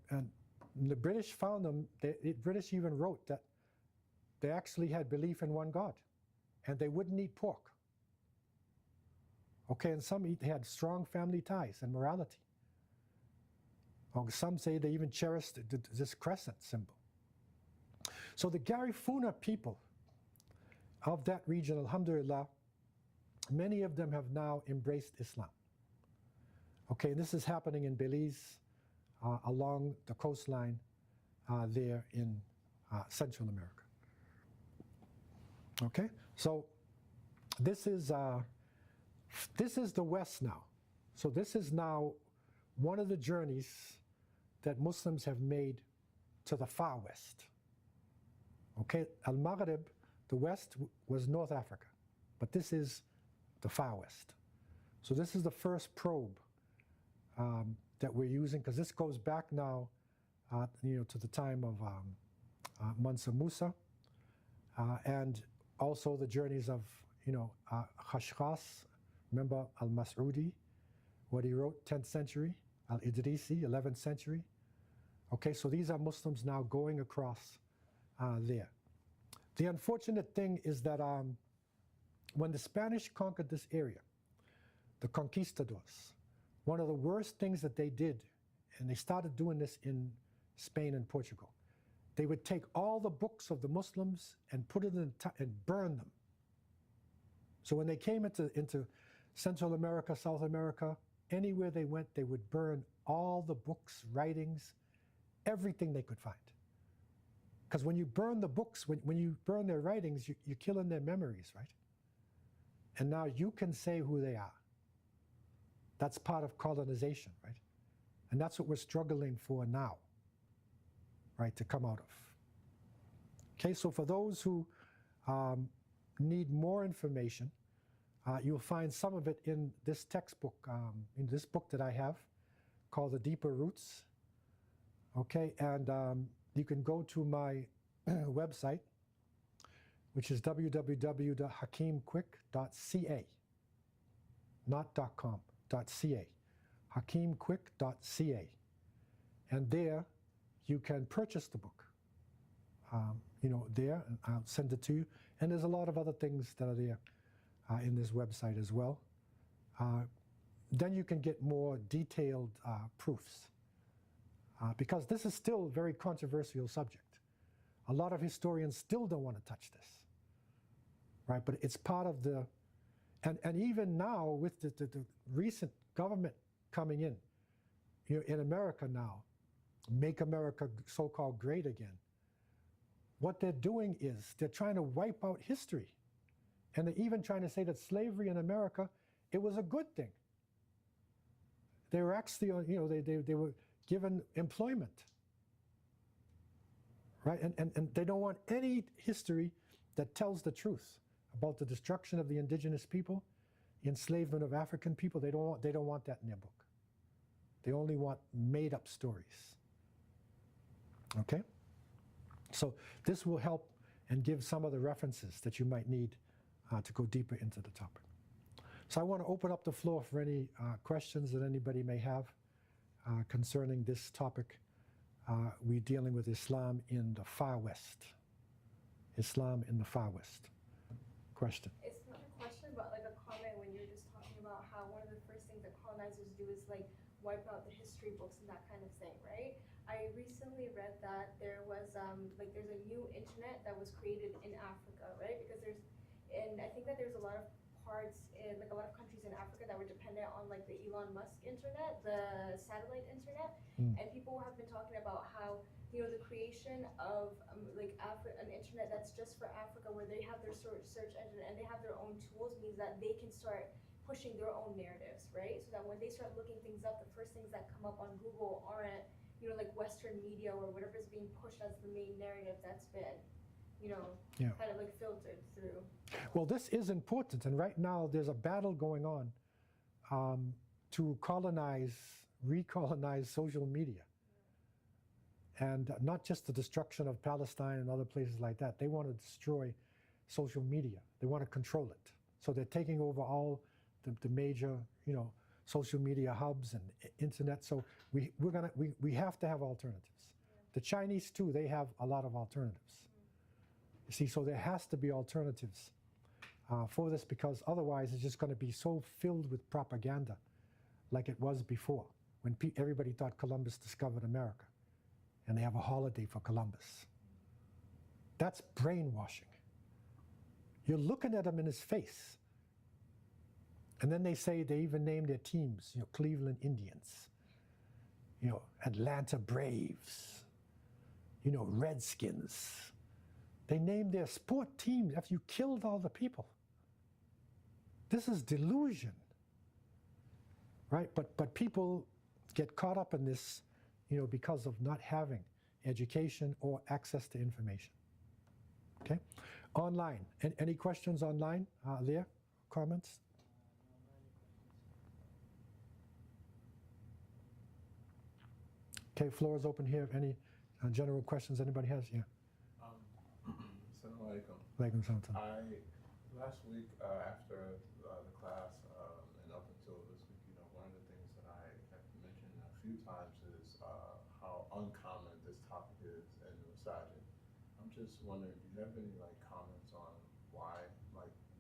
the British found them, the British even wrote that they actually had belief in one God, and they wouldn't eat pork. Okay, and some they had strong family ties and morality. Some say they even cherished this crescent symbol. So the Garifuna people of that region, alhamdulillah, many of them have now embraced Islam. Okay, and this is happening in Belize, along the coastline there in Central America. Okay, so this is the West now. So this is now one of the journeys that Muslims have made to the far West. Okay, Al-Maghrib, the West was North Africa, but this is the far West. So this is the first probe that we're using, because this goes back now, to the time of Mansa Musa, and also the journeys of, Khashkhas. Remember Al-Mas'udi, what he wrote, 10th century, Al-Idrisi, 11th century. Okay, so these are Muslims now going across there. The unfortunate thing is that when the Spanish conquered this area, the conquistadors, one of the worst things that they did, and they started doing this in Spain and Portugal, they would take all the books of the Muslims and put it in and burn them. So when they came into Central America, South America, anywhere they went, they would burn all the books, writings, everything they could find. Because when you burn the books, when you burn their writings, you're killing their memories, right? And now you can say who they are. That's part of colonization, right? And that's what we're struggling for now, right, to come out of. Okay, so for those who need more information, you'll find some of it in this textbook, in this book that I have called The Deeper Roots. Okay, and you can go to my website, which is www.hakimquick.ca, not .com, .ca, hakimquick.ca. And there you can purchase the book, there, and I'll send it to you. And there's a lot of other things that are there in this website as well. Then you can get more detailed proofs. Because this is still a very controversial subject. A lot of historians still don't want to touch this, right? But it's part of the, and even now with the recent government coming in, in America now, make America so-called great again. What they're doing is they're trying to wipe out history. And they're even trying to say that slavery in America, it was a good thing. They were actually, they were given employment, right? And they don't want any history that tells the truth about the destruction of the indigenous people, enslavement of African people. They don't want that in their book. They only want made-up stories. Okay? So this will help and give some of the references that you might need to go deeper into the topic. So I want to open up the floor for any questions that anybody may have concerning this topic. We're dealing with Islam in the Far West. Islam in the Far West. Question? It's not a question, but like a comment when you're just talking about how one of the first things that colonizers do is like wipe out the history books and that kind of thing, right? I recently read that there was there's a new internet that was created in Africa, right? Because I think that there's a lot of parts in like a lot of countries in Africa that were dependent on like the Elon Musk internet, the satellite internet, and people have been talking about how the creation of an internet that's just for Africa, where they have their search engine and they have their own tools, means that they can start pushing their own narratives, right? So that when they start looking things up, the first things that come up on Google aren't like Western media or whatever's being pushed as the main narrative that's been kind of like filtered through. Well, this is important, and right now there's a battle going on to recolonize social media. And not just the destruction of Palestine and other places like that. They want to destroy social media. They want to control it. So they're taking over all the major, social media hubs and internet. So we have to have alternatives. The Chinese too, they have a lot of alternatives. You see, so there has to be alternatives for this, because otherwise it's just going to be so filled with propaganda like it was before, when everybody thought Columbus discovered America and they have a holiday for Columbus. That's brainwashing. You're looking at him in his face. And then they say they even name their teams, Cleveland Indians, Atlanta Braves, Redskins. They name their sport teams after you killed all the people. This is delusion, right? But people get caught up in this, because of not having education or access to information. Okay? Online. Any questions online, Leah? Comments? Okay, floor is open here. Any general questions anybody has? Yeah. Alaikum. Alaikum salam. Last week after the class and up until this week, one of the things that I have mentioned a few times is how uncommon this topic is in the masajid. I'm just wondering, do you have any comments on why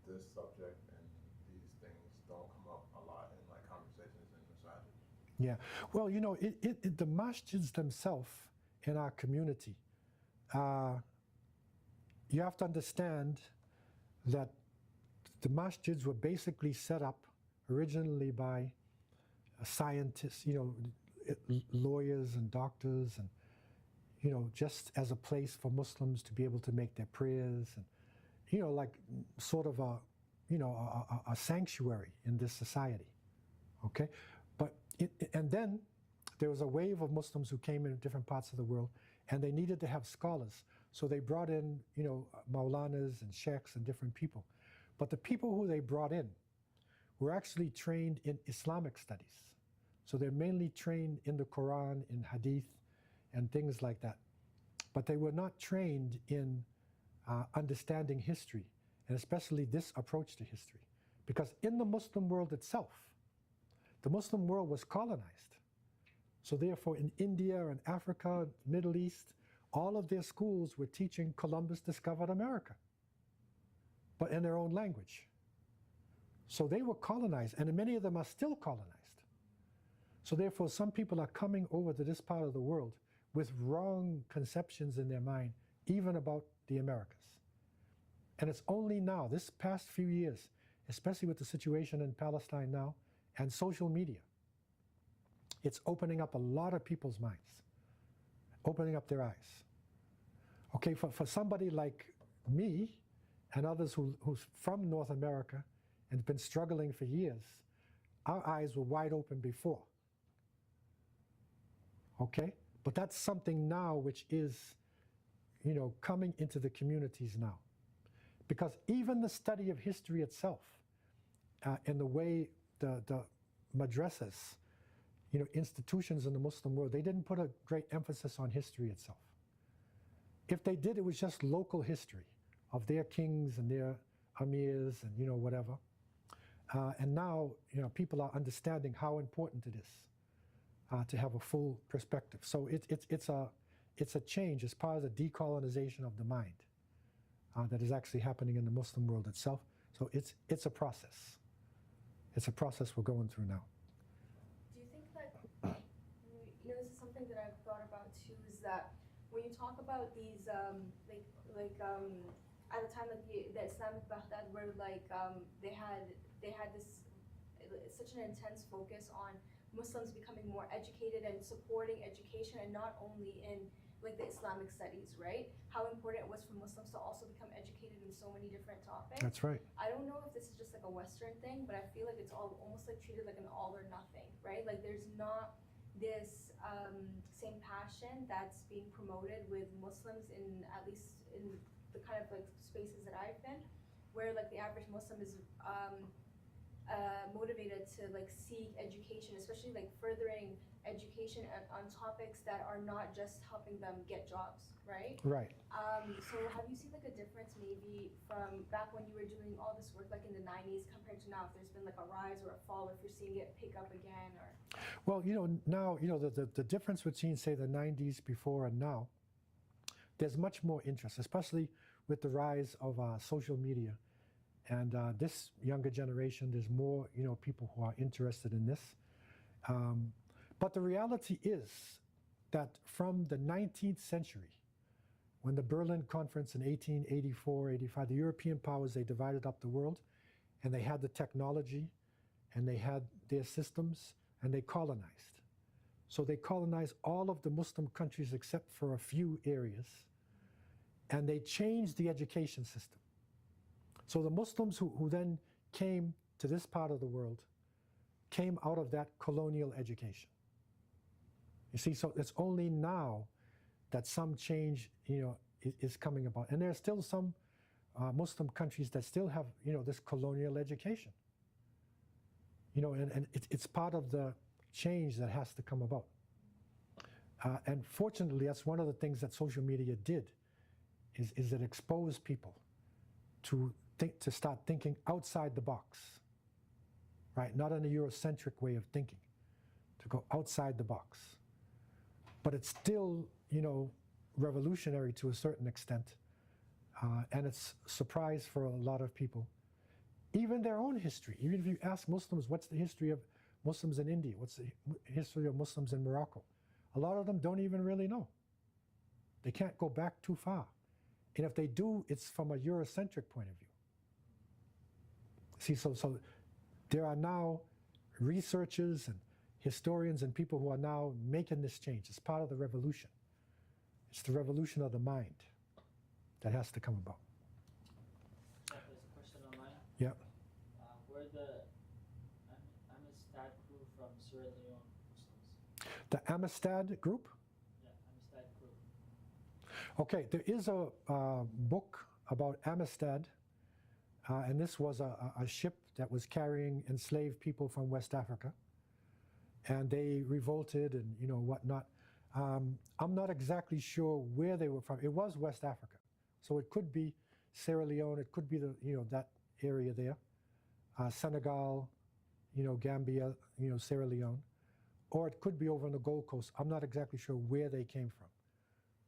this subject and these things don't come up a lot in conversations in the masajid? Yeah, well, the masjids themselves in our community, you have to understand that the masjids were basically set up originally by scientists, lawyers and doctors, and just as a place for Muslims to be able to make their prayers, and like sort of a sanctuary in this society. Okay, but and then there was a wave of Muslims who came in different parts of the world, and they needed to have scholars. So they brought in, Maulanas and sheikhs and different people. But the people who they brought in were actually trained in Islamic studies. So they're mainly trained in the Quran, in Hadith, and things like that. But they were not trained in understanding history, and especially this approach to history. Because in the Muslim world itself, the Muslim world was colonized. So therefore, in India and Africa, Middle East, all of their schools were teaching Columbus discovered America, but in their own language. So they were colonized, and many of them are still colonized. So therefore, some people are coming over to this part of the world with wrong conceptions in their mind, even about the Americas. And it's only now, this past few years, especially with the situation in Palestine now, and social media, it's opening up a lot of people's minds, opening up their eyes. Okay, for somebody like me and others who's from North America and been struggling for years, our eyes were wide open before. Okay, but that's something now which is, coming into the communities now. Because even the study of history itself, and the way the madrasas, institutions in the Muslim world, they didn't put a great emphasis on history itself. If they did, it was just local history of their kings and their amirs and whatever. And now people are understanding how important it is to have a full perspective. So it's a change as part of the decolonization of the mind that is actually happening in the Muslim world itself. So it's a process. It's a process we're going through now. Do you think that, this is something that I've thought about too, is that when you talk about these, at the time that the Islamic Baghdad were they had this such an intense focus on Muslims becoming more educated and supporting education, and not only in the Islamic studies, right? How important it was for Muslims to also become educated in so many different topics. That's right. I don't know if this is just a Western thing, but I feel like it's almost treated like an all or nothing, right? There's not this same passion that's being promoted with Muslims, in at least in the kind of spaces that I've been, where the average Muslim is motivated to seek education, especially furthering education on topics that are not just helping them get jobs, right? Right. So have you seen a difference maybe from back when you were doing all this work in the 90s compared to now, if there's been a rise or a fall, or if you're seeing it pick up again? Or well, now the difference between, say, the 90s before and now, there's much more interest, especially with the rise of social media. And this younger generation, there's more people who are interested in this. But the reality is that from the 19th century, when the Berlin Conference in 1884, 85, the European powers, they divided up the world, and they had the technology, and they had their systems, and they colonized. So they colonized all of the Muslim countries except for a few areas, and they changed the education system. So the Muslims who then came to this part of the world came out of that colonial education. You see, so it's only now that some change, is coming about. And there are still some Muslim countries that still have, this colonial education. And it's part of the change that has to come about. And fortunately, that's one of the things that social media did, is it exposed people to start thinking outside the box, right? Not in a Eurocentric way of thinking, to go outside the box. But it's still, revolutionary to a certain extent, and it's a surprise for a lot of people. Even their own history. Even if you ask Muslims, what's the history of Muslims in India? What's the history of Muslims in Morocco? A lot of them don't even really know. They can't go back too far. And if they do, it's from a Eurocentric point of view. See, so there are now researchers and historians and people who are now making this change. It's part of the revolution. It's the revolution of the mind that has to come about. There's a question online. Yeah. Where the Amistad crew from Sierra Leone Muslims? The Amistad group? Yeah, Amistad crew. Okay, there is a book about Amistad, and this was a ship that was carrying enslaved people from West Africa, and they revolted and whatnot. I'm not exactly sure where they were from. It was West Africa, so it could be Sierra Leone. It could be that area there, Senegal, Gambia, Sierra Leone, or it could be over on the Gold Coast. I'm not exactly sure where they came from,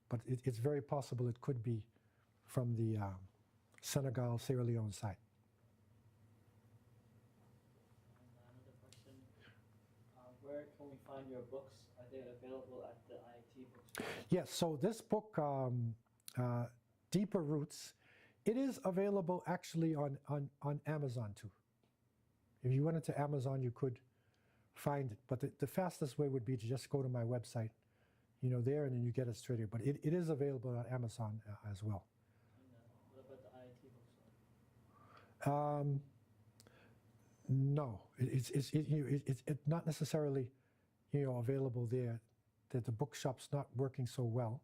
but it's very possible it could be from the Senegal, Sierra Leone side. Another question, where can we find your books? Are they available at the IIT bookstore? Yes, so this book, Deeper Roots, it is available actually on Amazon too. If you went into Amazon, you could find it, but the fastest way would be to just go to my website, there, and then you get it straight here. But it is available on Amazon as well. And what about the IIT bookstore? No, it's not necessarily, available there. That the bookshop's not working so well,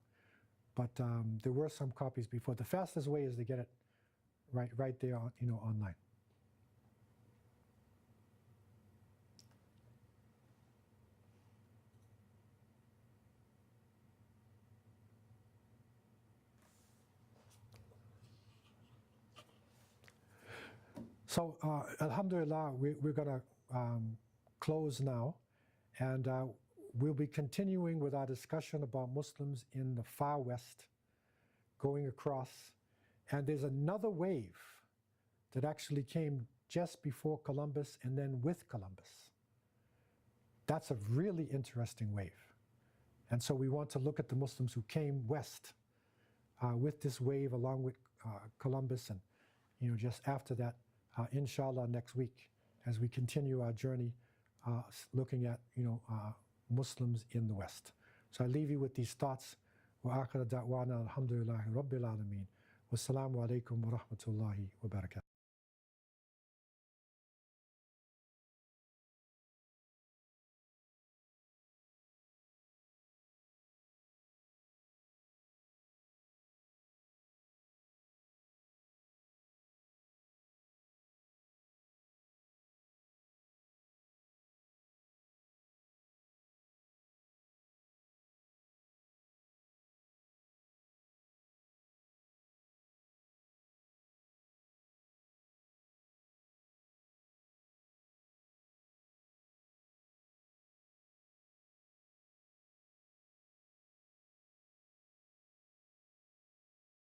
but there were some copies before. The fastest way is to get it right there, online. So, alhamdulillah, we're going to close now, and we'll be continuing with our discussion about Muslims in the far west, going across. And there's another wave that actually came just before Columbus and then with Columbus. That's a really interesting wave. And so we want to look at the Muslims who came west with this wave along with Columbus, and just after that, inshallah, next week, as we continue our journey looking at Muslims in the West. So I leave you with these thoughts. Wa akhir da'wana alhamdulillahi rabbil alameen. Wassalamu alaikum wa rahmatullahi wa barakatuh.